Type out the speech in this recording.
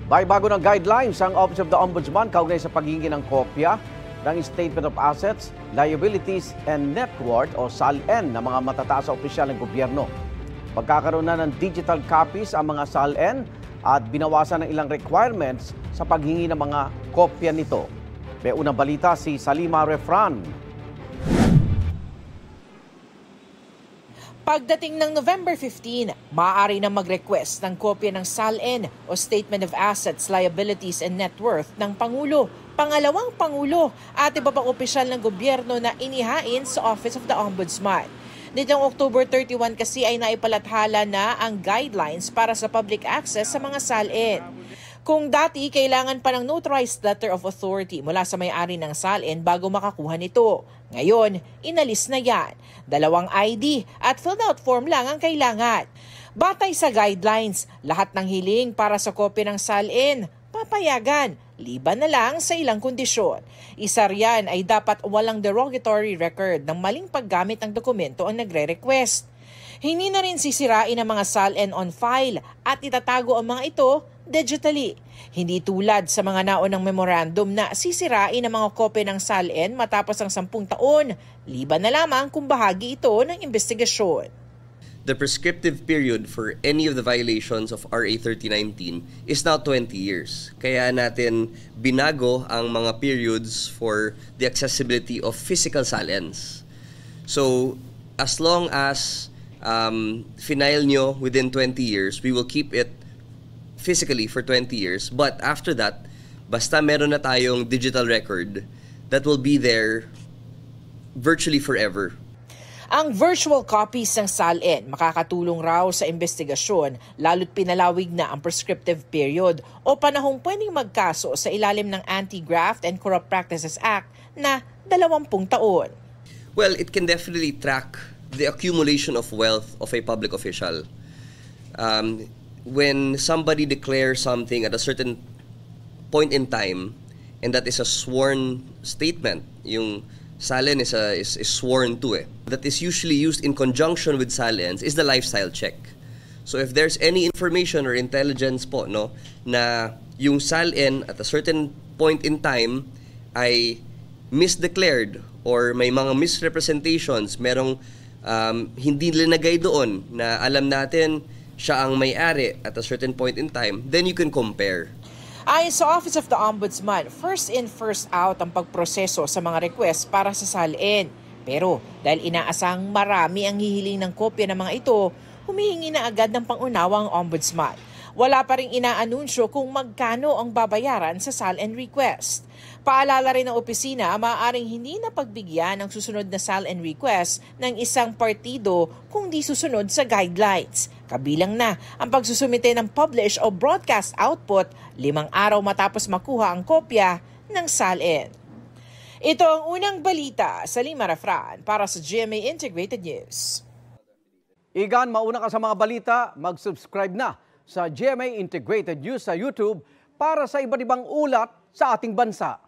May bago ng guidelines ang Office of the Ombudsman kaugnay sa paghingi ng kopya ng Statement of Assets, Liabilities and Net Worth o SALN ng mga matataas na opisyal ng gobyerno. Pagkakaroon na ng digital copies ang mga SALN at binawasan ng ilang requirements sa paghingi ng mga kopya nito. May unang balita si Salima Refran. Pagdating ng November 15, maaari na mag-request ng kopya ng SALN o Statement of Assets, Liabilities and Net Worth ng Pangulo, Pangalawang Pangulo at iba pang opisyal ng gobyerno na inihain sa Office of the Ombudsman. Nitong October 31 kasi ay naipalathala na ang guidelines para sa public access sa mga SALN. Kung dati, kailangan pa ng notarized letter of authority mula sa may-ari ng SALN bago makakuha nito. Ngayon, inalis na yan. 2 ID at filled out form lang ang kailangan. Batay sa guidelines, lahat ng hiling para sa kopya ng SALN, papayagan, liban na lang sa ilang kondisyon. Isa riyan ay dapat walang derogatory record ng maling paggamit ng dokumento ang nagre-request. Hindi na rin sisirain ang mga SALN on file at itatago ang mga ito digitally. Hindi tulad sa mga naunang memorandum na sisirain ang mga kopya ng SALN matapos ang 10 taon, liban na lamang kung bahagi ito ng investigasyon. The prescriptive period for any of the violations of RA 3019 is now 20 years. Kaya natin binago ang mga periods for the accessibility of physical SALNs. So, as long as final nyo within 20 years, we will keep it physically for 20 years. But after that, basta meron na tayong digital record, that will be there virtually forever. Ang virtual copies ng SALN makakatulong raw sa investigasyon lalo't pinalawig na ang prescriptive period o panahong pwedeng magkaso sa ilalim ng Anti-Graft and Corrupt Practices Act na 20 taon. Well, it can definitely track the accumulation of wealth of a public official. When somebody declares something at a certain point in time, and that is a sworn statement, yung SALN is sworn to that is usually used in conjunction with SALNs is the lifestyle check. So if there's any information or intelligence po na yung SALN at a certain point in time ay misdeclared or may mga misrepresentations, merong hindi linagay doon na alam natin siya ang may-ari at a certain point in time, then you can compare. Ayon sa Office of the Ombudsman, first in, first out ang pagproseso sa mga request para sa SALN. Pero dahil inaasang marami ang hihiling ng kopya ng mga ito, humihingi na agad ng pangunawa ang Ombudsman. Wala pa ring inaanunsyo kung magkano ang babayaran sa SALN request. Paalala rin ng opisina, maaaring hindi na pagbigyan ang susunod na SALN request ng isang partido kung di susunod sa guidelines. Kabilang na ang pagsusumite ng publish o broadcast output 5 araw matapos makuha ang kopya ng SALN. Ito ang unang balita sa Salima Refran para sa GMA Integrated News. Igan, mauna ka sa mga balita, mag-subscribe na sa GMA Integrated News sa YouTube para sa iba't ibang ulat sa ating bansa.